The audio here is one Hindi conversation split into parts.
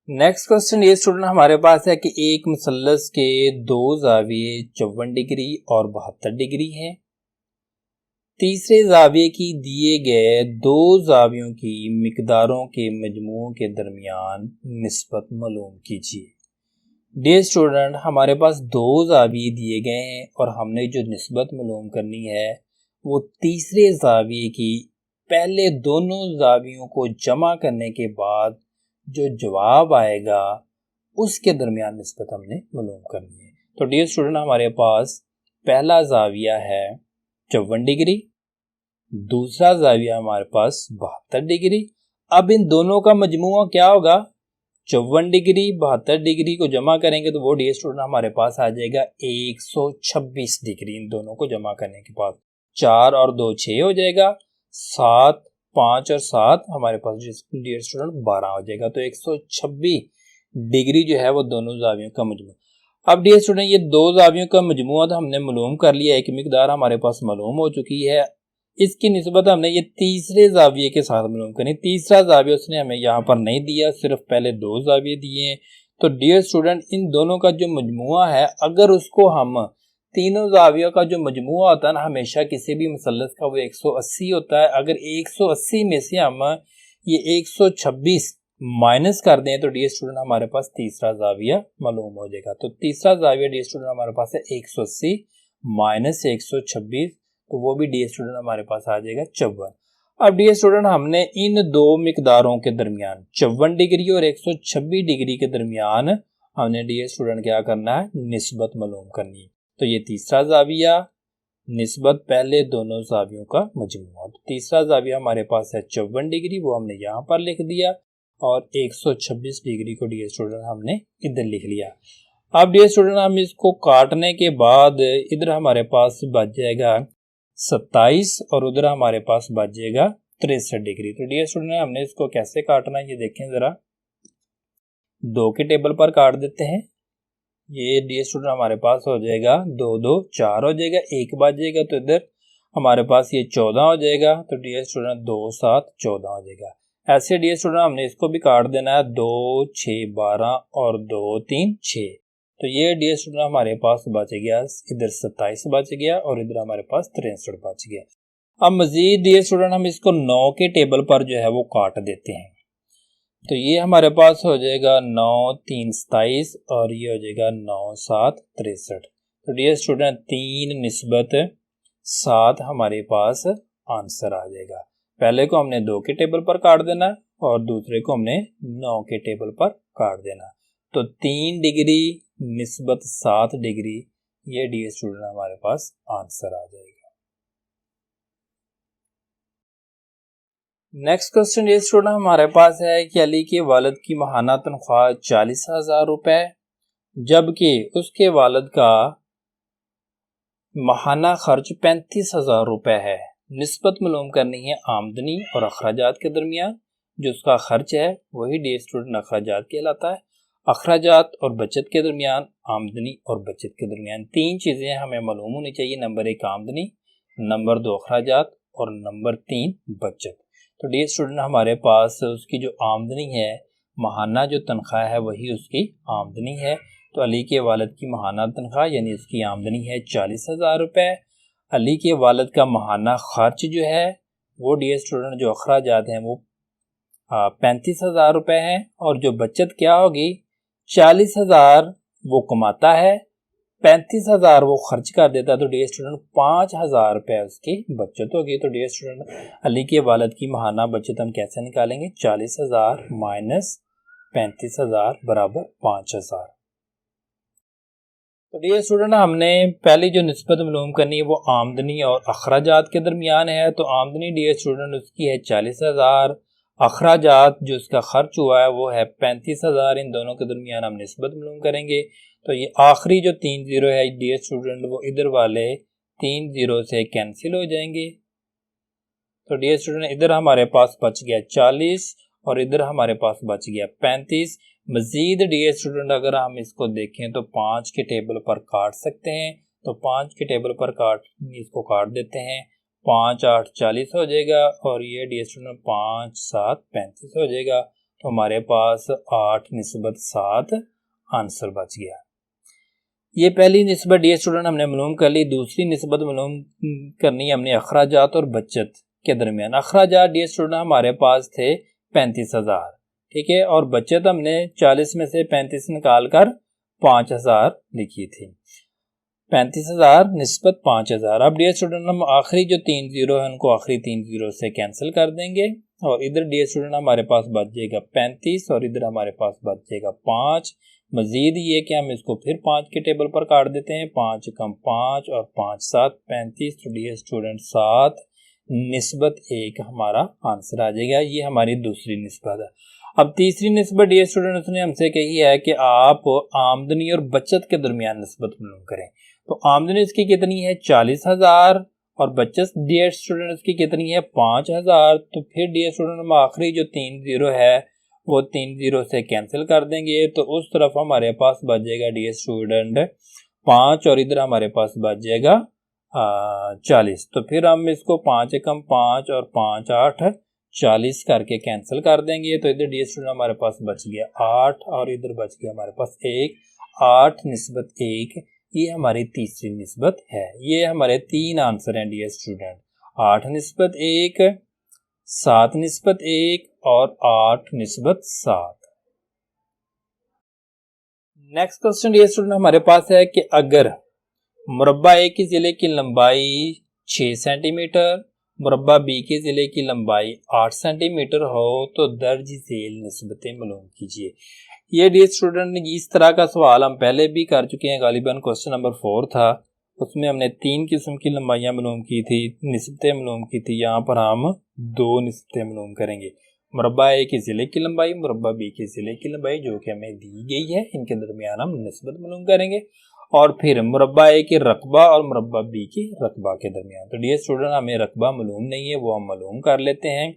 नेक्स्ट क्वेश्चन ये स्टूडेंट हमारे पास है कि एक मुसल्लस के दो जाविये 54 डिग्री और 72 डिग्री हैं। तीसरे जाविये की दिए गए दो जावियों की मिकदारों के मजमू के दरमियान निस्बत मालूम कीजिए। डियर स्टूडेंट, हमारे पास दो जाविये दिए गए हैं और हमने जो निस्बत मालूम करनी है वो तीसरे जाविये की पहले दोनों जावियों को जमा करने के बाद जो जवाब आएगा उसके दरमियान निस्बत हमने मालूम करनी है। तो डियर स्टूडेंट, हमारे पास पहला जाविया है 54 डिग्री, दूसरा जाविया हमारे पास 72 डिग्री। अब इन दोनों का मजमुआ क्या होगा? 54 डिग्री 72 डिग्री को जमा करेंगे तो वो डियर स्टूडेंट हमारे पास आ जाएगा 126 डिग्री। इन दोनों को जमा करने के बाद 4 और 2 6 हो जाएगा, 7 5 और 7 हमारे पास डियर स्टूडेंट 12 हो जाएगा। तो 126 डिग्री जो है वो दोनों जावियों का मजमुआ। अब डियर स्टूडेंट, ये दो जावियों का मजमुआ तो हमने मालूम कर लिया, एक मिकदार हमारे पास मालूम हो चुकी है। इसकी निस्बत हमने ये तीसरे जाविये के साथ मालूम करनी। तीसरा जाविया उसने हमें यहाँ पर नहीं दिया, सिर्फ पहले दो जाविये दिए हैं। तो डियर स्टूडेंट, इन दोनों का जो मजमुआ है, अगर उसको हम तीनों जावियों का जो मजमुआ होता है ना, हमेशा किसी भी मुसल्लस का वो 180 होता है। अगर 180 में से हम ये 126 माइनस कर दें तो डियर स्टूडेंट हमारे पास तीसरा जाविया मालूम हो जाएगा। तो तीसरा जाविया डियर स्टूडेंट हमारे पास है 180 माइनस 126, तो वो भी डियर स्टूडेंट हमारे पास आ जाएगा 54। अब डियर स्टूडेंट, हमने इन दो मिकदारों के दरमियान 54 डिग्री और 126 डिग्री के दरमियान हमने डियर स्टूडेंट क्या करना है? निस्बत मालूम करनी है। तो ये तीसरा जाविया निस्बत पहले दोनों जावियों का मजमुआ। तो तीसरा जाविया हमारे पास है 54 डिग्री, वो हमने यहाँ पर लिख दिया, और 126 डिग्री को डियर स्टूडेंट हमने इधर लिख लिया। अब डियर स्टूडेंट, हम इसको काटने के बाद इधर हमारे पास बच जाएगा 27 और उधर हमारे पास बच जाएगा 63 डिग्री। तो डियर स्टूडेंट, हमने इसको कैसे काटना है ये देखें जरा। 2 के टेबल पर काट देते हैं। ये डियर स्टूडेंट हमारे पास हो जाएगा 2 2 4 हो जाएगा, 1 बच जाएगा, तो इधर हमारे पास ये 14 हो जाएगा। तो डियर स्टूडेंट 2 7 14 हो जाएगा। ऐसे डियर स्टूडेंट हमने इसको भी काट देना है, 2 6 12 और 2 3 6। तो ये डियर स्टूडेंट हमारे पास बच गया, इधर 27 बच गया और इधर हमारे पास 63 बच गया। अब मजीद डियर स्टूडेंट हम इसको 9 के टेबल पर जो है वो काट देते हैं। तो ये हमारे पास हो जाएगा 9 3 27 और ये हो जाएगा 9 7 63। तो डियर स्टूडेंट 3 निस्बत 7 हमारे पास आंसर आ जाएगा। पहले को हमने 2 के टेबल पर काट देना और दूसरे को हमने 9 के टेबल पर काट देना। तो 3 डिग्री निस्बत 7 डिग्री, ये डियर स्टूडेंट हमारे पास आंसर आ जाएगा। नेक्स्ट क्वेश्चन ये स्टूडेंट हमारे पास है कि अली के वालिद की माहाना तनख्वाह 40,000 रुपए, जबकि उसके वालिद का माहाना खर्च 35,000 रुपए है। निस्बत मालूम करनी है आमदनी और अखराजात के दरमियान। जो उसका खर्च है वही डियर स्टूडेंट अखराजात कहलाता है। अखराजात और बचत के दरमियान, आमदनी और बचत के दरमियान 3 चीज़ें हमें मालूम होनी चाहिए। नंबर 1 आमदनी, नंबर 2 अखराजात और नंबर 3 बचत। तो डियर स्टूडेंट हमारे पास उसकी जो आमदनी है, माहाना जो तनख्वाह है वही उसकी आमदनी है। तो अली के वालिद की माहाना तनख्वाह यानी उसकी आमदनी है 40,000 रुपये। अली के वालिद का माहाना खर्च जो है वो डियर स्टूडेंट जो अखराजात हैं वो 35,000 रुपये हैं, और जो बचत क्या होगी 40,000 वो कमाता है, 35,000 वो खर्च कर देता है। तो डियर स्टूडेंट 5,000 रुपये उसकी बचत होगी। तो डियर स्टूडेंट अली के वालिद की माहाना बचत हम कैसे निकालेंगे? 40,000 माइनस 35,000 बराबर 5,000। तो डियर स्टूडेंट हमने पहली जो निस्बत मालूम करनी है वो आमदनी और अखराजात के दरमियान है। तो आमदनी डियर स्टूडेंट उसकी है 40,000, अखराजात जो उसका खर्च हुआ है वो है 35,000। इन दोनों के दरमियान हम निस्बत मालूम करेंगे। तो ये आखिरी जो 3 जीरो है डियर स्टूडेंट वो इधर वाले 3 जीरो से कैंसिल हो जाएंगे। तो डियर स्टूडेंट इधर हमारे पास बच गया 40 और इधर हमारे पास बच गया 35। मजीद डियर स्टूडेंट अगर हम इसको देखें तो 5 के टेबल पर काट सकते हैं, तो 5 के टेबल पर इसको काट देते हैं। 5 8 40 हो जाएगा और ये डियर स्टूडेंट 5 7 35 हो जाएगा। तो हमारे पास 8 निस्बत 7 आंसर बच गया। ये पहली निस्बत डियर स्टूडेंट हमने मालूम कर ली। दूसरी निस्बत मालूम करनी है हमने अखराजात और बचत के दरमियान। अखराजात डियर स्टूडेंट हमारे पास थे 35,000, ठीक है, और बचत हमने 40 में से 35 निकाल कर 5,000 लिखी थी। 35,000 निस्बत 5,000। अब डियर स्टूडेंट हम आखिरी जो 3 जीरो है उनको आखिरी 3 जीरो से कैंसिल कर देंगे और इधर डियर स्टूडेंट हमारे पास बच जाएगा 35 और इधर हमारे पास बच जाएगा 5। मजीद ये कि हम इसको फिर 5 के टेबल पर काट देते हैं। 5 कम 5 और 5 7 35। तो डियर स्टूडेंट 7 निस्बत 1 हमारा आंसर आ जाएगा। ये हमारी दूसरी निस्बत है। अब तीसरी निस्बत डियर स्टूडेंट उसने हमसे कही है कि आप आमदनी और बचत के दरमियान निस्बत मालूम करें। तो आमदनी इसकी कितनी है 40,000 और बचत डियर स्टूडेंट इसकी कितनी है 5,000। तो फिर डियर स्टूडेंट हम आखिरी जो 3 जीरो है वो 3 जीरो से कैंसिल कर देंगे। तो उस तरफ हमारे पास बच जाएगा डियर स्टूडेंट 5 और इधर हमारे पास बच जाएगा 40। तो फिर हम इसको 5 कम 5 और 5 8 40 करके कैंसिल कर देंगे। तो इधर डियर स्टूडेंट हमारे पास बच गया 8 और इधर बच गया हमारे पास 1। 8 निस्बत 1 ये हमारी तीसरी निस्बत है। ये हमारे 3 आंसर हैं डियर स्टूडेंट। 8 निस्बत 1, 7 निस्बत 1 और 8 निस्बत 7। नेक्स्ट क्वेश्चन डियर स्टूडेंट हमारे पास है कि अगर मुरब्बा ए के ज़िले की लंबाई 6 सेंटीमीटर, मुरब्बा बी के ज़िले की लंबाई 8 सेंटीमीटर हो तो दर्ज झेल निस्बतें मालूम कीजिए। ये डियर स्टूडेंट इस तरह का सवाल हम पहले भी कर चुके हैं। गालिबन क्वेश्चन नंबर 4 था, उसमें हमने 3 किस्म की लंबाइयाँ मालूम की थी, निस्बतें मालूम की थी। यहाँ पर हम 2 निस्बतें मालूम करेंगे। मुरब्बा ए के ज़िले की लंबाई, मुरब्बा बी के ज़िले की लंबाई जो कि हमें दी गई है, इनके दरमियान हम निस्बत मालूम करेंगे। और फिर मुरब्बा ए के रकबा और मुरब्बा बी के रकबा के दरमियान। तो डियर स्टूडेंट हमें रकबा मालूम नहीं है, वो हम मालूम कर लेते हैं।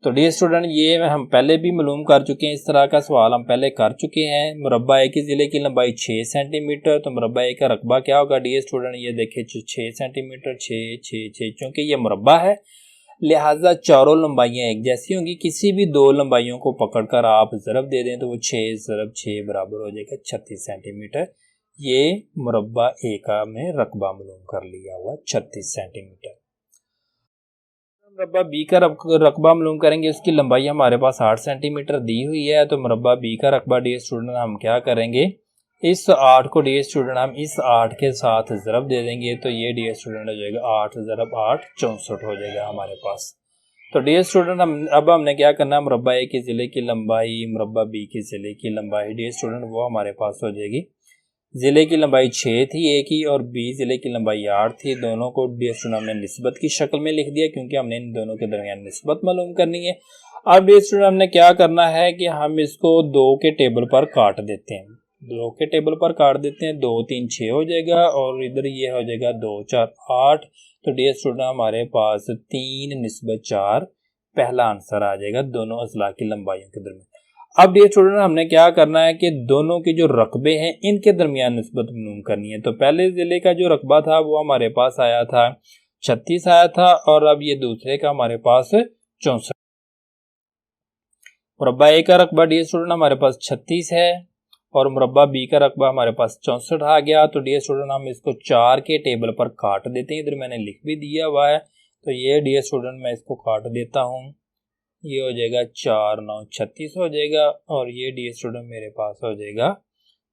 तो डियर स्टूडेंट ये हम पहले भी मालूम कर चुके हैं, इस तरह का सवाल हम पहले कर चुके हैं। मुरब्बा ए के ज़िले की लंबाई 6 सेंटीमीटर, तो मुरब्बा ए का रकबा क्या होगा डियर स्टूडेंट, ये देखिए 6 सेंटीमीटर 6 6 6। चूँकि ये मुरब्बा है लिहाजा चारों लंबाइयाँ एक जैसी होंगी। किसी भी 2 लंबाइयों को पकड़कर आप ज़रब दे दें तो वो 6 ज़रब 6 बराबर हो जाएगा 36 सेंटीमीटर। ये मुरब्बा ए का में रकबा मालूम कर लिया हुआ 36 सेंटीमीटर। मुरब्बा बी का रकबा मालूम करेंगे, उसकी लंबाई हमारे पास 8 सेंटीमीटर दी हुई है। तो मुरब्बा बी का रकबा डियर स्टूडेंट हम क्या करेंगे, इस 8 को डियर स्टूडेंट हम इस 8 के साथ ज़रब दे देंगे। तो ये डियर स्टूडेंट हो जाएगा 8 ज़रब 8 64 हो जाएगा हमारे पास। तो डियर स्टूडेंट अब हमने क्या करना है, मुरब्बा ए के ज़िले की लंबाई, मुरब्बा बी के ज़िले की लंबाई डियर स्टूडेंट वो हमारे पास हो जाएगी। ज़िले की लंबाई 6 थी ए की और बी ज़िले की लंबाई 8 थी। दोनों को डियर स्टूडेंट हमने निस्बत की शक्ल में लिख दिया क्योंकि हमने इन दोनों के दरमियान निस्बत मालूम करनी है। अब डियर स्टूडेंट हमने क्या करना है कि हम इसको 2 के टेबल पर काट देते हैं। 2 के टेबल पर काट देते हैं, 2 3 6 हो जाएगा और इधर ये हो जाएगा 2 4 8। तो डियर स्टूडेंट हमारे पास 3 निस्बत 4 पहला आंसर आ जाएगा दोनों अज़ला की लंबाइयों के दरमियान। अब डियर स्टूडेंट हमने क्या करना है कि दोनों के जो रकबे हैं इनके दरमियान निस्बत मालूम करनी है। तो पहले ज़िले का जो रकबा था वो हमारे पास आया था 36 आया था और अब ये दूसरे का हमारे पास 64। मुरब्बा ए का रकबा डियर स्टूडेंट हमारे पास 36 है और मुरब्बा बी का रकबा हमारे पास 64 आ गया। तो डियर स्टूडेंट हम इसको 4 के टेबल पर काट देते हैं। इधर मैंने लिख भी दिया हुआ है। तो ये डियर स्टूडेंट मैं इसको काट देता हूँ। ये हो जाएगा 4 9 36 हो जाएगा और ये डियर स्टूडेंट मेरे पास हो जाएगा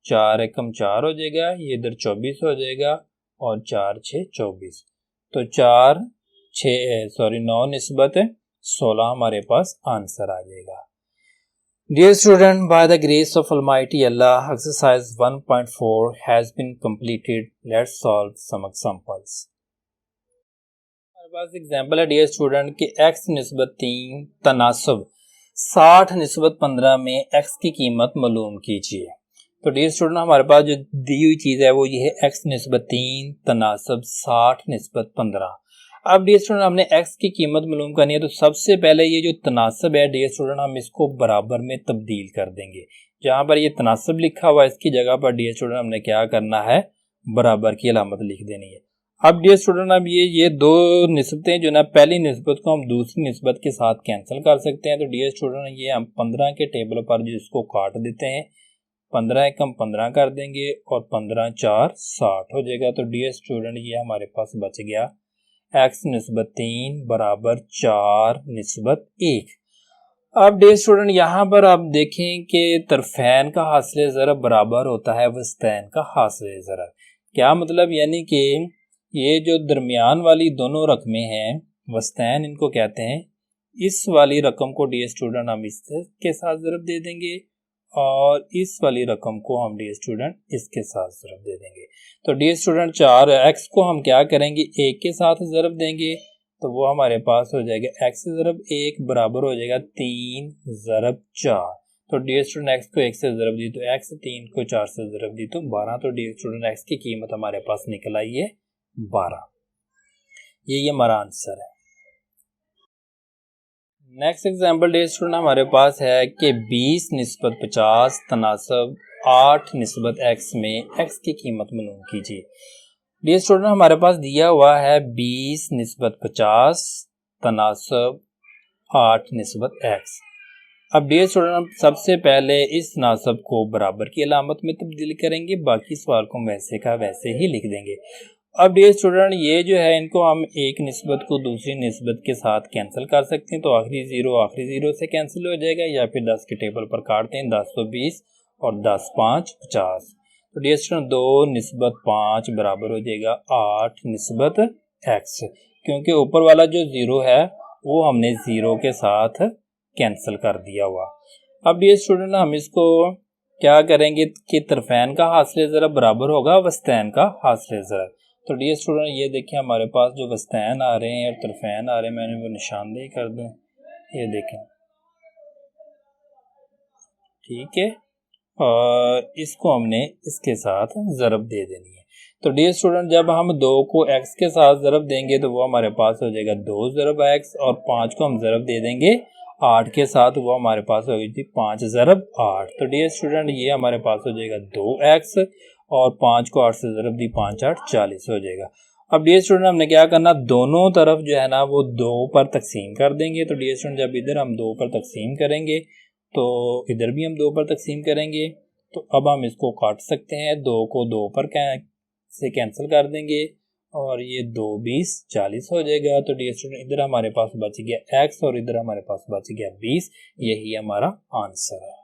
4 एकम 4 हो जाएगा, ये इधर 24 हो जाएगा और 4 6 24। तो 9 निस्बत 16 हमारे पास आंसर आ जाएगा। Dear student, by the grace of almighty Allah, exercise 1.4 has been completed. Let's solve some examples. पास एग्जाम्पल है डियर स्टूडेंट कि x निस्बत 3 तनासब 60 निस्बत 15 में x की कीमत मालूम कीजिए। तो डियर स्टूडेंट हमारे पास जो दी हुई चीज़ है वो ये है x निस्बत 3 तनासब 60 निस्बत 15। अब डियर स्टूडेंट हमने x की कीमत मालूम करनी है, तो सबसे पहले ये जो तनासब है डियर स्टूडेंट हम इसको बराबर में तब्दील कर देंगे। जहां पर ये तनासब लिखा हुआ है इसकी जगह पर डियर स्टूडेंट हमने क्या करना है, बराबर की अलामत लिख देनी है। अब डियर स्टूडेंट अब ये दो निस्बतें जो ना, पहली निस्बत को हम दूसरी निस्बत के साथ कैंसिल कर सकते हैं। तो डियर स्टूडेंट ये हम 15 के टेबल पर जो इसको काट देते हैं, 15 एकम 15 कर देंगे और 15 4 60 हो जाएगा। तो डियर स्टूडेंट ये हमारे पास बच गया x निस्बत 3 बराबर 4 निस्बत 1। अब डियर स्टूडेंट यहाँ पर आप देखें कि तरफैन का हासिल ज़रब बराबर होता है वस्तैन का हासिल ज़रब। क्या मतलब, यानी कि ये जो दरमियान वाली दोनों रकमें हैं वस्तैन इनको कहते हैं, इस वाली रकम को डियर स्टूडेंट हम इसके साथ ज़रब दे देंगे और इस वाली रकम को हम डियर स्टूडेंट इसके साथ ज़रब दे देंगे। तो डियर स्टूडेंट 4x को हम क्या करेंगे, 1 के साथ ज़रब देंगे, तो वो हमारे पास हो जाएगा x ज़रब 1 बराबर हो जाएगा 3 ज़रब 4। तो डियर स्टूडेंट x को 1 से ज़रब दी तो x, 3 को 4 से ज़रब दी तो 12। तो डियर स्टूडेंट x की कीमत हमारे पास निकल आई है 12। ये हमारा आंसर है। नेक्स्ट एग्जाम्पल डियर स्टूडेंट हमारे पास है कि 20 निस्बत 50 तनासब 8 निस्बत x में x की कीमत मालूम कीजिए। डियर स्टूडेंट हमारे पास दिया हुआ है 20 निस्बत 50 तनासब 8 निस्बत x। अब डियर स्टूडेंट हम सबसे पहले इस तनासब को बराबर की अलामत में तब्दील करेंगे, बाकी सवाल को वैसे का वैसे ही लिख देंगे। अब डियर स्टूडेंट ये जो है इनको हम एक निस्बत को दूसरी निस्बत के साथ कैंसिल कर सकते हैं। तो आखिरी ज़ीरो से कैंसिल हो जाएगा, या फिर 10 के टेबल पर काटते हैं, 10 तो 20 और 10 5 50। तो डियर स्टूडेंट 2 निस्बत 5 बराबर हो जाएगा 8 निस्बत x, क्योंकि ऊपर वाला जो ज़ीरो है वो हमने ज़ीरो के साथ कैंसिल कर दिया हुआ। अब डियर स्टूडेंट हम इसको क्या करेंगे कि तरफैन का हासिल ज़रब बराबर होगा वस्तैन का हासिल ज़रब। तो डियर स्टूडेंट ये देखिए हमारे पास जो वस्तैन आ रहे हैं और तरफैन आ रहे हैं, मैंने वो निशानदेही कर दूं, ये देखें, ठीक है, और इसको हमने इसके साथ ज़रब दे देनी है। तो डियर स्टूडेंट जब हम 2 को x के साथ ज़रब देंगे तो वो हमारे पास हो जाएगा 2 ज़रब x, और 5 को हम ज़रब दे देंगे 8 के साथ, वो हमारे पास हो गई थी 5 ज़रब 8। तो डियर स्टूडेंट ये हमारे पास हो जाएगा 2x और 5 को 8 से ज़रब दी 5 8 40 हो जाएगा। अब डियर स्टूडेंट हमने क्या करना, दोनों तरफ जो है ना वो 2 पर तकसीम कर देंगे। तो डियर स्टूडेंट जब इधर हम 2 पर तकसीम करेंगे तो इधर भी हम 2 पर तकसीम करेंगे। तो अब हम इसको काट सकते हैं, 2 को 2 पर से कैंसिल कर देंगे और ये 2 20 40 हो जाएगा। तो डियर स्टूडेंट इधर हमारे पास बच गया x और इधर हमारे पास बच गया 20। यही हमारा आंसर है।